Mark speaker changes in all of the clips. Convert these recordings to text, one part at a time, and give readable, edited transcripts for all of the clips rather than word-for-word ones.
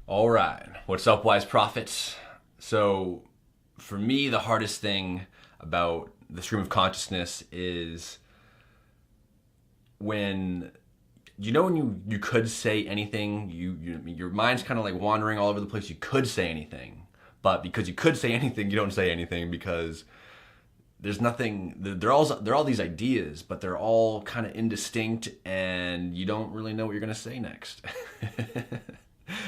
Speaker 1: All right. What's up, wise prophets? So, for me, the hardest thing about the stream of consciousness is when when you could say anything, your mind's kind of like wandering all over the place. You could say anything, but because you could say anything, you don't say anything because there's nothing. They're all these ideas, but they're all kind of indistinct, and you don't really know what you're gonna say next.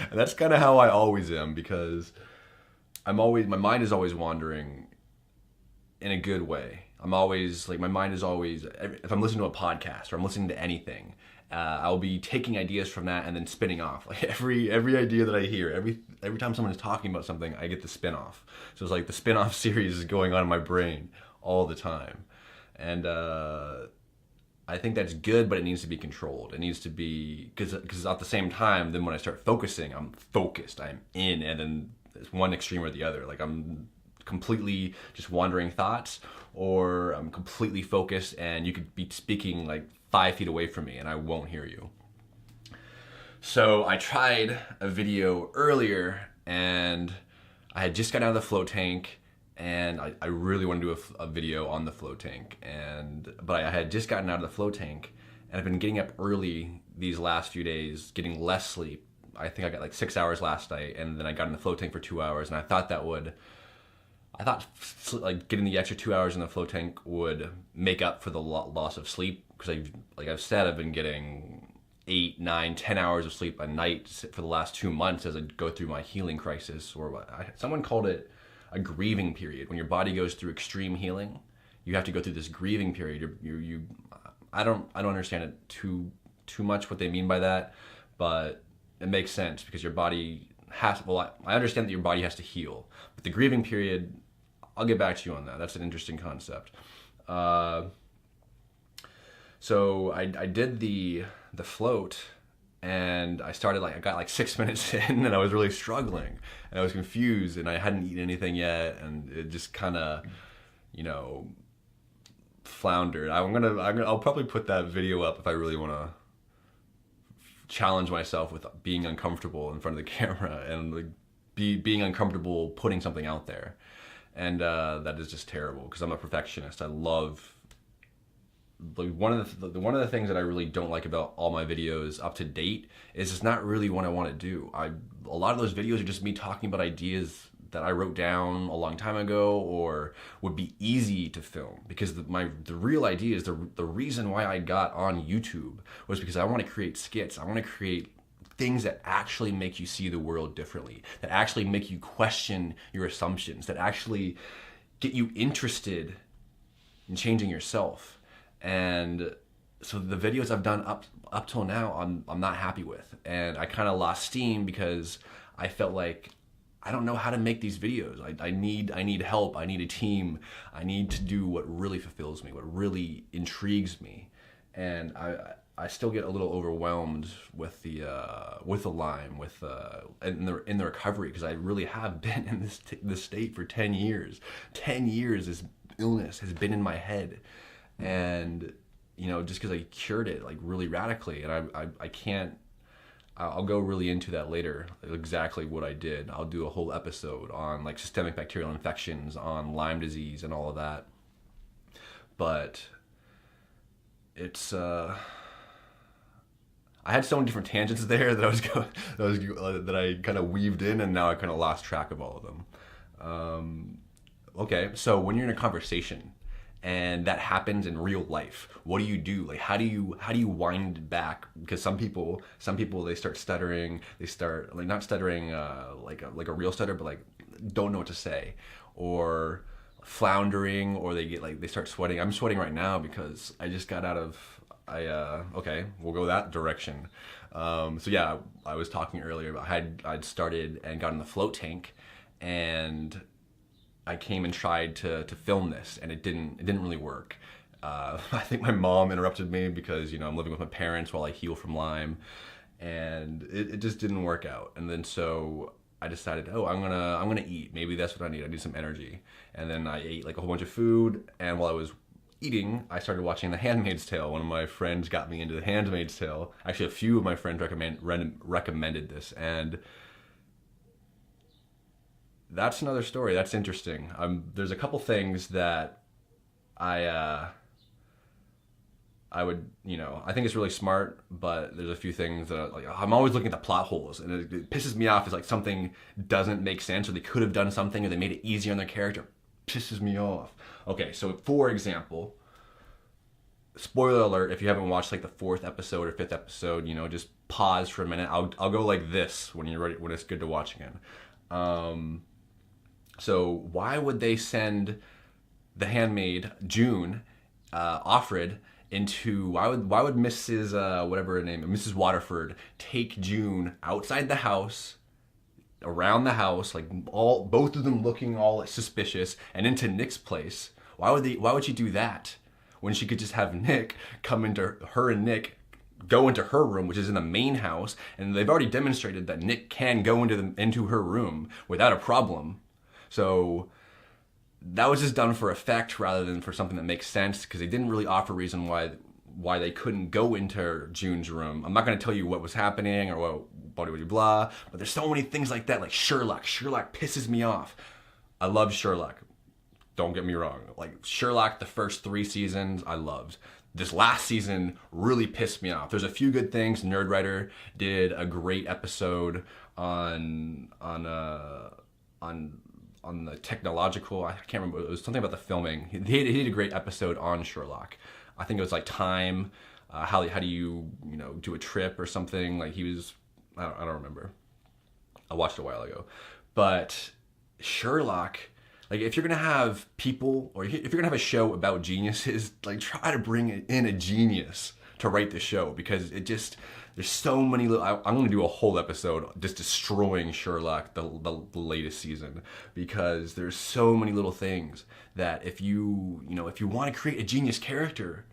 Speaker 1: And that's kind of how I always am because my mind is always wandering in a good way. I'm always like, my mind is always, if I'm listening to a podcast or I'm listening to anything, I'll be taking ideas from that and then spinning off. Like every idea that I hear, every time someone is talking about something, I get the spin off. So it's like the spin off series is going on in my brain all the time. And I think that's good, but it needs to be controlled. It needs to be, because at the same time, then when I start focusing, I'm focused, I'm in, and then it's one extreme or the other. Like I'm completely just wandering thoughts, or I'm completely focused, and you could be speaking like 5 feet away from me, and I won't hear you. So I tried a video earlier, and I had just gotten out of the float tank, and I really want to do a video on the float tank, but I had just gotten out of the float tank, and I've been getting up early these last few days, getting less sleep. I think I got like 6 hours last night, and then I got in the float tank for 2 hours, and I thought like getting the extra 2 hours in the float tank would make up for the loss of sleep, because I've said, I've been getting 8, 9, 10 hours of sleep a night for the last 2 months as I go through my healing crisis, or someone called it a grieving period. When your body goes through extreme healing, you have to go through this grieving period. I don't understand it too much what they mean by that, but it makes sense because your body I understand that your body has to heal, but the grieving period, I'll get back to you on that. That's an interesting concept. So I did the float, and I got like 6 minutes in, and I was really struggling, and I was confused, and I hadn't eaten anything yet, and it just kind of, floundered. I'll probably put that video up if I really want to challenge myself with being uncomfortable in front of the camera, and like being uncomfortable putting something out there. And that is just terrible because I'm a perfectionist. I love, like, one of the things that I really don't like about all my videos up to date is it's not really what I want to do. A lot of those videos are just me talking about ideas that I wrote down a long time ago or would be easy to film, because the real idea is the reason why I got on YouTube was because I want to create skits. I want to create things that actually make you see the world differently, that actually make you question your assumptions, that actually get you interested in changing yourself. And so the videos I've done up till now, I'm not happy with, and I kind of lost steam because I felt like I don't know how to make these videos. I need help. I need a team. I need to do what really fulfills me, what really intrigues me, and I still get a little overwhelmed with the Lyme, in the recovery, because I really have been in this state for 10 years. 10 years this illness has been in my head, and just because I cured it like really radically, and I can't. I'll go really into that later, exactly what I did. I'll do a whole episode on like systemic bacterial infections, on Lyme disease, and all of that. But it's I had so many different tangents there that I kind of weaved in, and now I kind of lost track of all of them. Okay, so when you're in a conversation and that happens in real life, what do you do? Like, how do you wind back? Because some people they start stuttering. They start like not stuttering like a real stutter, but like don't know what to say, or floundering, or they start sweating. I'm sweating right now because I just got out of. Okay, we'll go that direction. So yeah, I was talking earlier about I'd started and got in the float tank, and I came and tried to film this, and it didn't really work. I think my mom interrupted me because I'm living with my parents while I heal from Lyme, and it just didn't work out. And then so I decided, I'm gonna eat. Maybe that's what I need. I need some energy. And then I ate like a whole bunch of food, and while I was eating, I started watching The Handmaid's Tale. One of my friends got me into The Handmaid's Tale. Actually, a few of my friends recommended this, and that's another story. That's interesting. There's a couple things that I I would, I think it's really smart, but there's a few things that like I'm always looking at the plot holes, and it pisses me off. Is like something doesn't make sense, or they could have done something, or they made it easier on their character. Pisses me off. Okay, so for example, spoiler alert: if you haven't watched like the 4th episode or 5th episode, just pause for a minute. I'll go like this when you're ready, when it's good to watch again. So why would they send the handmaid June, Offred, into why would Mrs. Whatever her name, Mrs. Waterford, take June outside the house, around the house, like both of them looking all suspicious, and into Nick's place? Why would she do that when she could just have Nick come into her, and Nick go into her room, which is in the main house, and they've already demonstrated that Nick can go into her room without a problem. So that was just done for effect rather than for something that makes sense, because they didn't really offer a reason why they couldn't go into June's room. I'm not going to tell you what was happening or what blah, blah, blah, but there's so many things like that, like Sherlock. Sherlock pisses me off. I love Sherlock. Don't get me wrong. Like Sherlock, the first 3 seasons, I loved. This last season really pissed me off. There's a few good things. Nerdwriter did a great episode on the technological, I can't remember, it was something about the filming. He did a great episode on Sherlock. I think it was like time, how do you do a trip or something. Like he was, I don't remember. I watched it a while ago. But Sherlock, like if you're gonna have people, or if you're gonna have a show about geniuses, like try to bring in a genius to write the show, because there's so many little, I'm going to do a whole episode just destroying Sherlock, the latest season, because there's so many little things that if you want to create a genius character,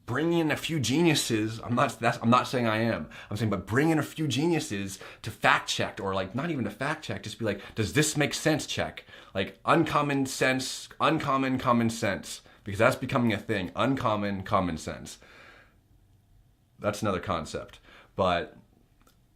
Speaker 1: bring in a few geniuses. I'm not saying I am. I'm saying, but bring in a few geniuses to fact check, or like not even to fact check, just be like, does this make sense? Check. Like uncommon sense, uncommon common sense, because that's becoming a thing. Uncommon common sense. That's another concept. But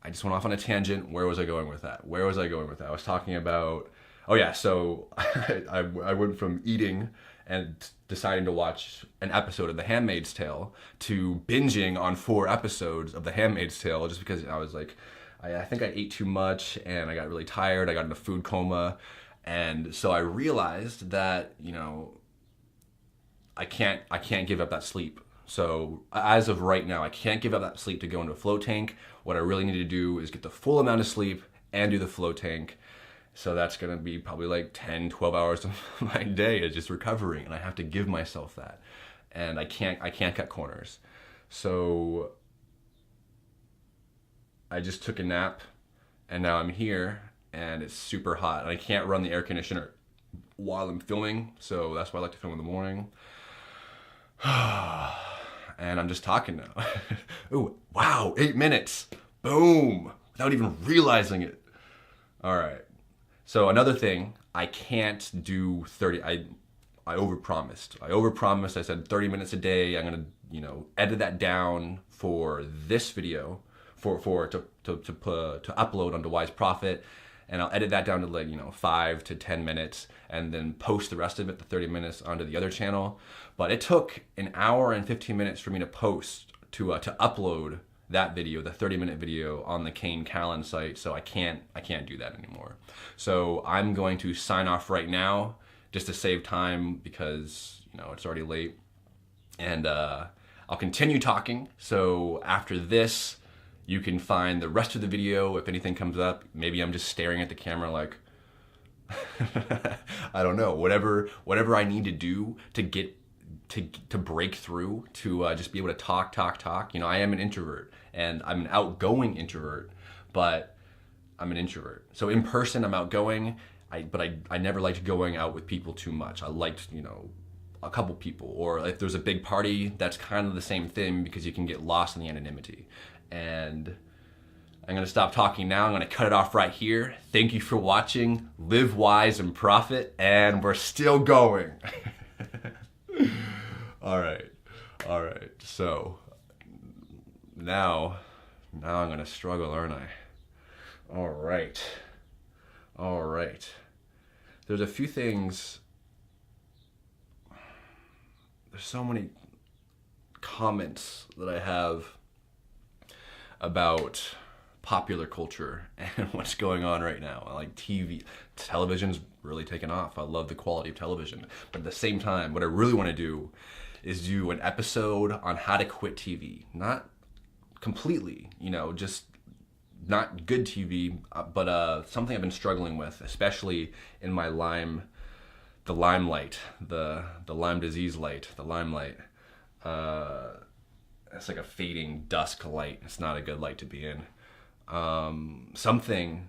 Speaker 1: I just went off on a tangent. Where was I going with that? I was talking about, oh yeah, so I went from eating and deciding to watch an episode of The Handmaid's Tale to binging on 4 episodes of The Handmaid's Tale, just because I was like, I think I ate too much and I got really tired. I got into food coma. And so I realized that, I can't give up that sleep. So as of right now, I can't give up that sleep to go into a float tank. What I really need to do is get the full amount of sleep and do the float tank. So that's going to be probably like 10, 12 hours of my day is just recovering, and I have to give myself that. And I can't cut corners. So I just took a nap, and now I'm here, and it's super hot, and I can't run the air conditioner while I'm filming, so that's why I like to film in the morning. And I'm just talking now. Ooh, wow, 8 minutes. Boom. Without even realizing it. All right. So another thing, I can't do 30. I overpromised. I said 30 minutes a day. I'm going to, edit that down for this video to upload onto Wise Profit. And I'll edit that down to like, 5 to 10 minutes, and then post the rest of it, the 30 minutes, onto the other channel. But it took an hour and 15 minutes for me to post, to upload that video, the 30-minute video, on the Kane Callan site. So I can't do that anymore. So I'm going to sign off right now, just to save time, because, it's already late. And I'll continue talking. So after this, you can find the rest of the video if anything comes up. Maybe I'm just staring at the camera like, I don't know, whatever I need to do to get to break through, to just be able to talk. I am an introvert, and I'm an outgoing introvert, but I'm an introvert. So in person, I'm outgoing, but I never liked going out with people too much. I liked, a couple people, or if there's a big party, that's kind of the same thing, because you can get lost in the anonymity. And I'm going to stop talking now. I'm going to cut it off right here. Thank you for watching. Live wise and profit, and we're still going. All right. So now I'm going to struggle, aren't I? All right. All right. There's a few things. There's so many comments that I have about popular culture and what's going on right now. Like television's really taken off. I love the quality of television. But at the same time, what I really want to do is do an episode on how to quit TV. Not completely, just not good TV, but something I've been struggling with, especially in my the Lyme light, the Lyme disease light, the Lyme light. It's like a fading dusk light. It's not a good light to be in. Something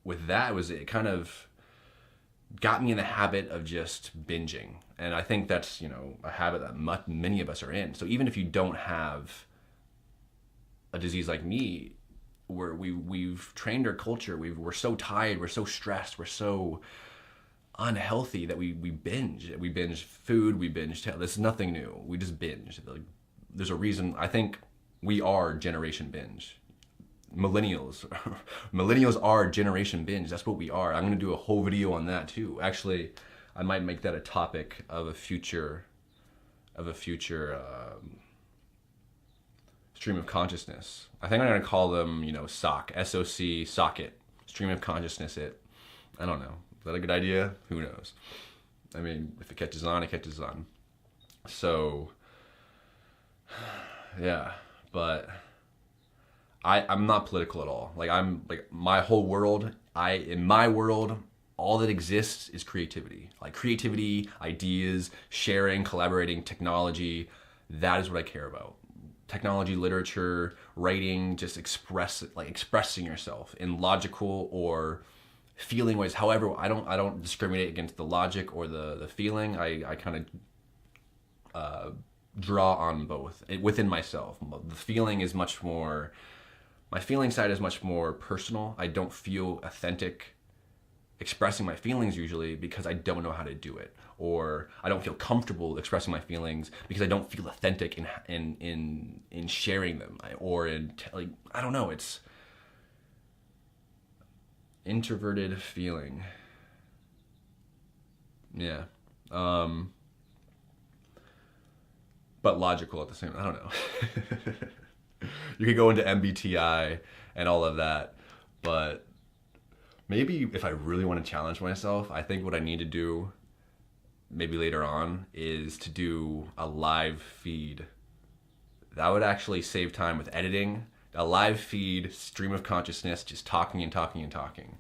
Speaker 1: with that was it kind of got me in the habit of just binging. And I think that's, a habit that many of us are in. So even if you don't have a disease like me, we've trained our culture. We're so tired. We're so stressed. We're so unhealthy that we binge. We binge food. We binge. This is nothing new. We just binge. There's a reason. I think we are generation binge. Millennials are generation binge. That's what we are. I'm going to do a whole video on that too. Actually, I might make that a topic of a future stream of consciousness. I think I'm going to call them, SOC, S-O-C, socket, stream of consciousness. I don't know. Is that a good idea? Who knows? I mean, if it catches on, it catches on. So, yeah, but I'm not political at all. My whole world, in my world, all that exists is creativity. Like creativity, ideas, sharing, collaborating, technology. That is what I care about. Technology, literature, writing, just expressing yourself in logical or feeling ways. However, I don't discriminate against the logic or the feeling. I kind of draw on both within myself. The feeling is much more. My feeling side is much more personal. I don't feel authentic expressing my feelings usually because I don't know how to do it, or I don't feel comfortable expressing my feelings because I don't feel authentic in sharing them, I don't know. It's introverted feeling. Yeah. But logical at the same. I don't know. You could go into MBTI and all of that, but maybe if I really want to challenge myself, I think what I need to do maybe later on is to do a live feed. That would actually save time with editing. A live feed, stream of consciousness, just talking and talking and talking.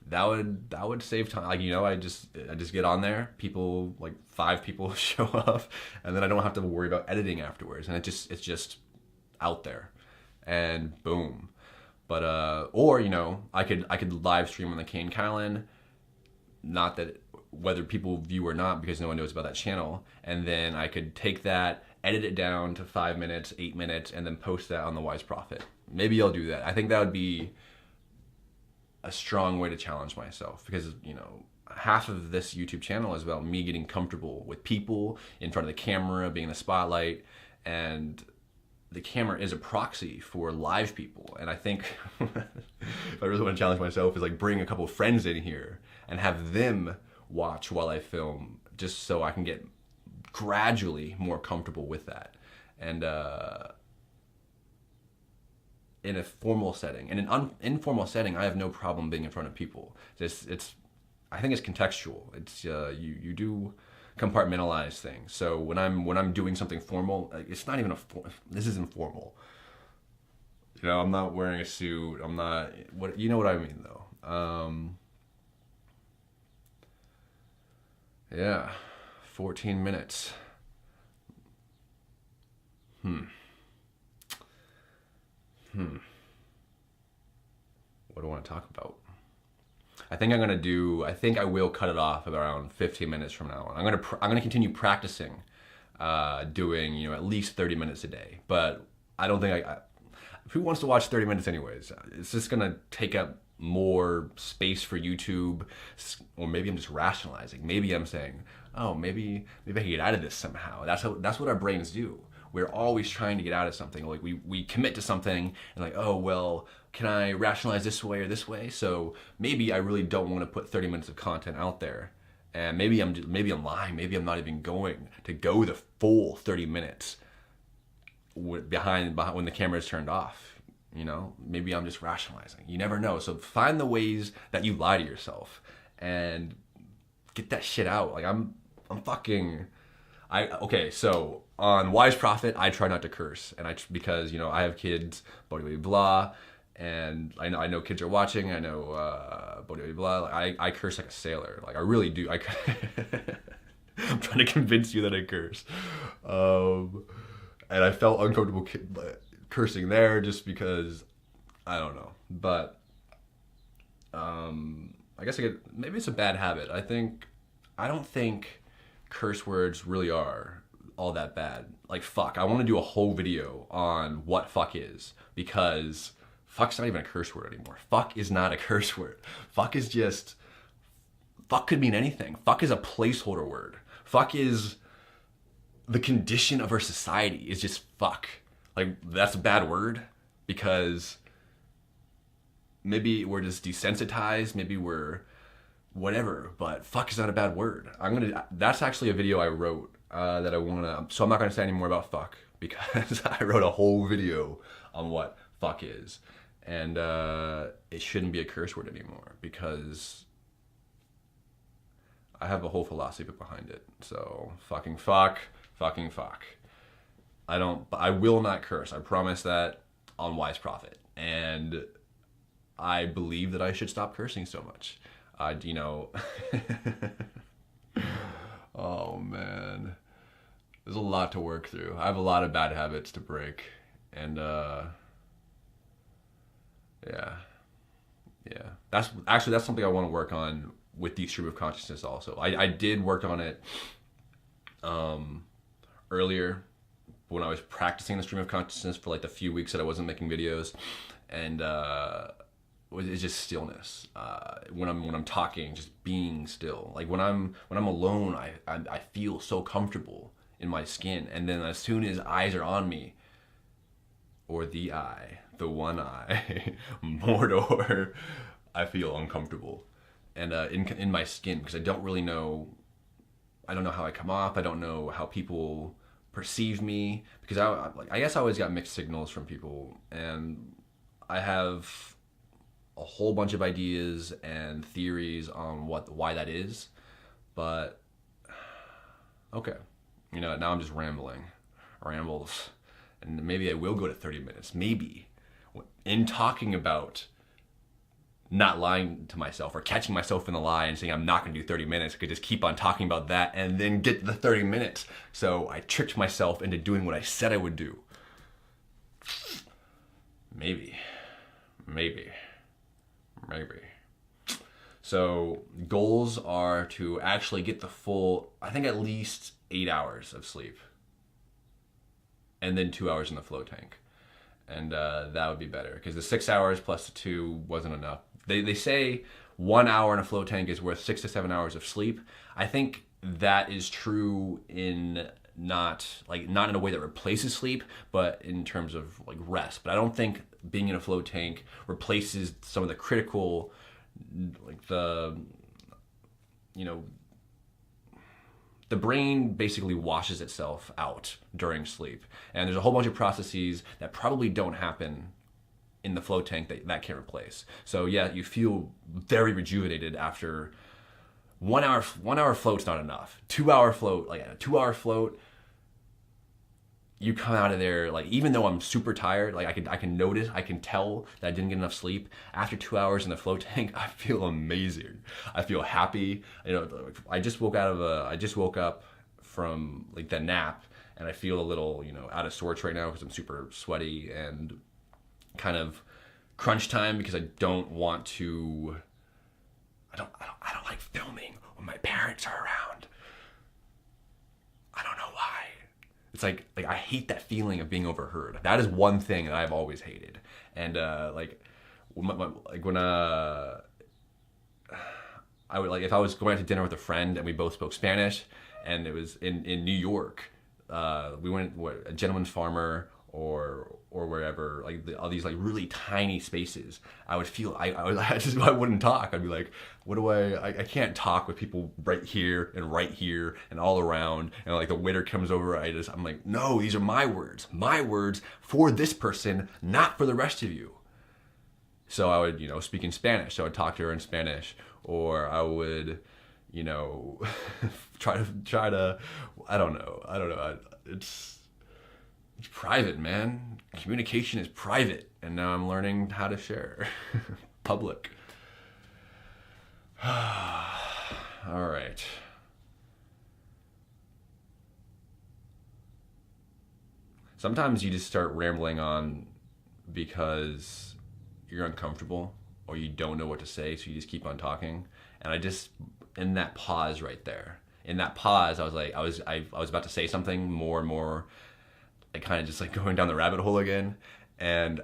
Speaker 1: That would save time. I just get on there. People, 5 people show up, and then I don't have to worry about editing afterwards. And it's just out there, and boom. But or I could live stream on the Kane Kylan, not that whether people view or not, because no one knows about that channel, and then I could take that, edit it down to 5 minutes, 8 minutes, and then post that on the Wise Prophet. Maybe I'll do that. I think that would be a strong way to challenge myself, because half of this YouTube channel is about me getting comfortable with people in front of the camera, being in the spotlight, and the camera is a proxy for live people. And I think if I really want to challenge myself is bring a couple of friends in here and have them watch while I film, just so I can get gradually more comfortable with that. And in a formal setting, in an informal setting, I have no problem being in front of people. I think it's contextual. It's you do compartmentalize things. So when I'm doing something formal, it's not even this is informal. I'm not wearing a suit. I'm not what what I mean though. Yeah, 14 minutes. What do I want to talk about? I think I will cut it off around 15 minutes from now on. I'm gonna continue practicing, doing at least 30 minutes a day. But I don't think who wants to watch 30 minutes anyways? It's just gonna take up more space for YouTube, or maybe I'm just rationalizing. Maybe I'm saying, oh, maybe I can get out of this somehow. That's what our brains do. we're always trying to get out of something. Like we commit to something and like, oh, well, can I rationalize this way or this way? So maybe I really don't want to put 30 minutes of content out there. And maybe I'm lying. Maybe I'm not even going to go the full 30 minutes behind when the camera is turned off. You know, maybe I'm just rationalizing. You never know. So find the ways that you lie to yourself and get that shit out. Like okay, so on Wise Prophet, I try not to curse, and because, you know, I have kids, blah blah blah, and I know kids are watching. I know blah blah blah. Like, I curse like a sailor. Like I really do. I'm trying to convince you that I curse, and I felt uncomfortable cursing there just because I don't know, but I guess maybe it's a bad habit. I don't think curse words really are all that bad. Like fuck, I want to do a whole video on what fuck is, because fuck's not even a curse word anymore. Fuck is not a curse word. Fuck could mean anything. Fuck is a placeholder word. Fuck is the condition of our society, is just fuck. Like, that's a bad word because maybe we're just desensitized, maybe we're whatever, but fuck is not a bad word. That's actually a video I wrote that I wanna, so I'm not gonna say any more about fuck, because I wrote a whole video on what fuck is. And it shouldn't be a curse word anymore, because I have a whole philosophy behind it. So fucking fuck. I will not curse. I promise that on Wise Prophet. And I believe that I should stop cursing so much. You know, oh man, there's a lot to work through. I have a lot of bad habits to break, and yeah. That's something I want to work on with the stream of consciousness. Also, I did work on it earlier when I was practicing the stream of consciousness for like the few weeks that I wasn't making videos, and it's just stillness. When I'm talking, just being still. Like when I'm alone, I feel so comfortable in my skin, and then as soon as eyes are on me, or the one eye, Mordor, I feel uncomfortable, and in my skin, because I don't know how I come off. I don't know how people perceive me, because I guess I always got mixed signals from people, and I have a whole bunch of ideas and theories on why that is, but okay, you know, now I'm just rambles, and maybe I will go to 30 minutes, maybe, in talking about not lying to myself or catching myself in the lie and saying I'm not going to do 30 minutes. I could just keep on talking about that and then get to the 30 minutes. So I tricked myself into doing what I said I would do. Maybe. So goals are to actually get the full, I think at least 8 hours of sleep. And then 2 hours in the float tank. And that would be better, because the 6 hours plus the 2 wasn't enough. They say 1 hour in a float tank is worth 6 to 7 hours of sleep. I think that is true in not in a way that replaces sleep, but in terms of like rest. But I don't think being in a float tank replaces some of the critical, like the brain basically washes itself out during sleep. And there's a whole bunch of processes that probably don't happen in the float tank that can replace. So yeah, you feel very rejuvenated after 1 hour. 1 hour float's not enough. 2 hour float, like a 2 hour float, you come out of there, like, even though I'm super tired, like I can notice, I can tell that I didn't get enough sleep. After 2 hours in the float tank, I feel amazing. I feel happy. You know, I just woke up from like the nap, and I feel a little, out of sorts right now because I'm super sweaty and kind of crunch time, because I don't want to. I don't like filming when my parents are around. I don't know why. It's like I hate that feeling of being overheard. That is one thing that I've always hated. And when I would, like, if I was going out to dinner with a friend and we both spoke Spanish, and it was in New York, we went a Gentleman's Farmer or wherever, like all these like really tiny spaces, I would feel I wouldn't talk. I'd be like, what do I can't talk with people right here and all around, and like the waiter comes over, I'm like, no, these are my words for this person, not for the rest of you. So I would, speak in Spanish. So I would talk to her in Spanish, or I would, try to, I don't know. It's private, man. Communication is private, and now I'm learning how to share public. All right. Sometimes you just start rambling on because you're uncomfortable or you don't know what to say, so you just keep on talking. And in that pause right there, I was like, I was about to say something more and more, like kind of just like going down the rabbit hole again. And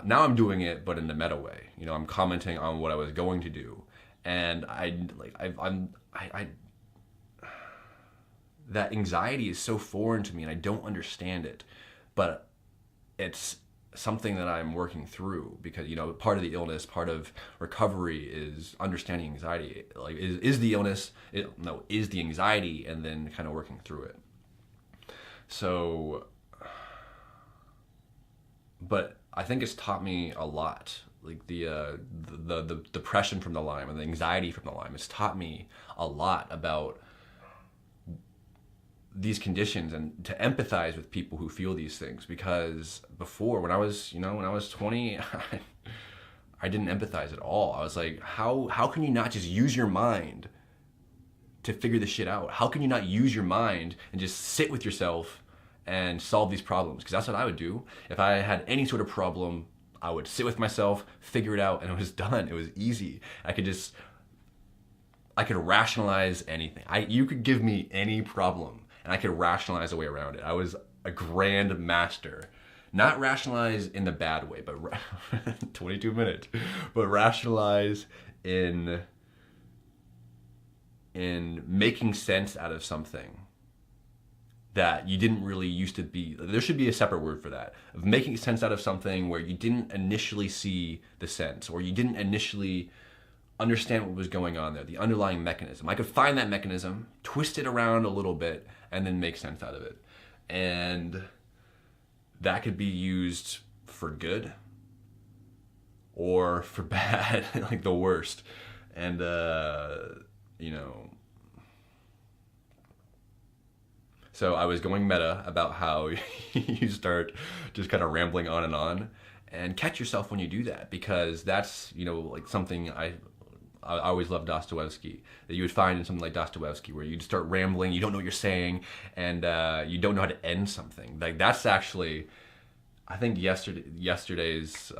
Speaker 1: now I'm doing it, but in a meta way. I'm commenting on what I was going to do, and that anxiety is so foreign to me, and I don't understand it, but it's something that I'm working through, because part of the illness, part of recovery is understanding anxiety. Like is the illness, is the anxiety, and then kind of working through it. So, but I think it's taught me a lot. Like the depression from the Lyme and the anxiety from the Lyme, it's taught me a lot about these conditions and to empathize with people who feel these things. Because before, when I was 20, I didn't empathize at all. I was like, how can you not just use your mind to figure this shit out? How can you not use your mind and just sit with yourself and solve these problems? Because that's what I would do. If I had any sort of problem, I would sit with myself, figure it out, and it was done. It was easy. I could rationalize anything. You could give me any problem, and I could rationalize a way around it. I was a grand master. Not rationalize in the bad way, but 22 minutes. But rationalize in making sense out of something that you didn't really used to be. There should be a separate word for that. Of making sense out of something where you didn't initially see the sense, or you didn't initially understand what was going on there, the underlying mechanism. I could find that mechanism, twist it around a little bit, and then make sense out of it. And that could be used for good or for bad, like the worst. And, so I was going meta about how you start just kind of rambling on, and catch yourself when you do that, because that's, like something I always loved Dostoevsky, that you would find in something like Dostoevsky, where you'd start rambling, you don't know what you're saying, and you don't know how to end something. Like that's actually, I think yesterday's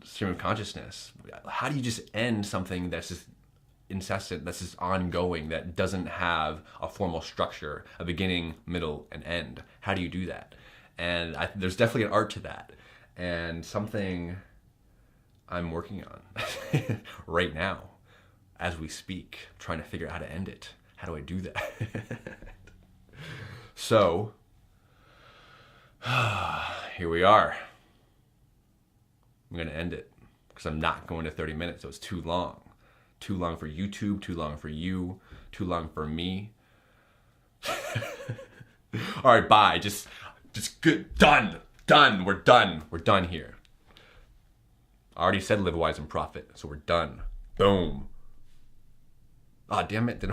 Speaker 1: stream of consciousness. How do you just end something that's just incessant, that's just ongoing, that doesn't have a formal structure, a beginning, middle, and end? How do you do that? And there's definitely an art to that, and something I'm working on right now as we speak, trying to figure out how to end it. How do I do that? So, here we are. I'm going to end it, because I'm not going to 30 minutes, so it's too long. Too long for YouTube, too long for you, too long for me. All right, bye. Just good. Done. We're done here. I already said live wise and profit, so we're done. Boom. Ah, damn it.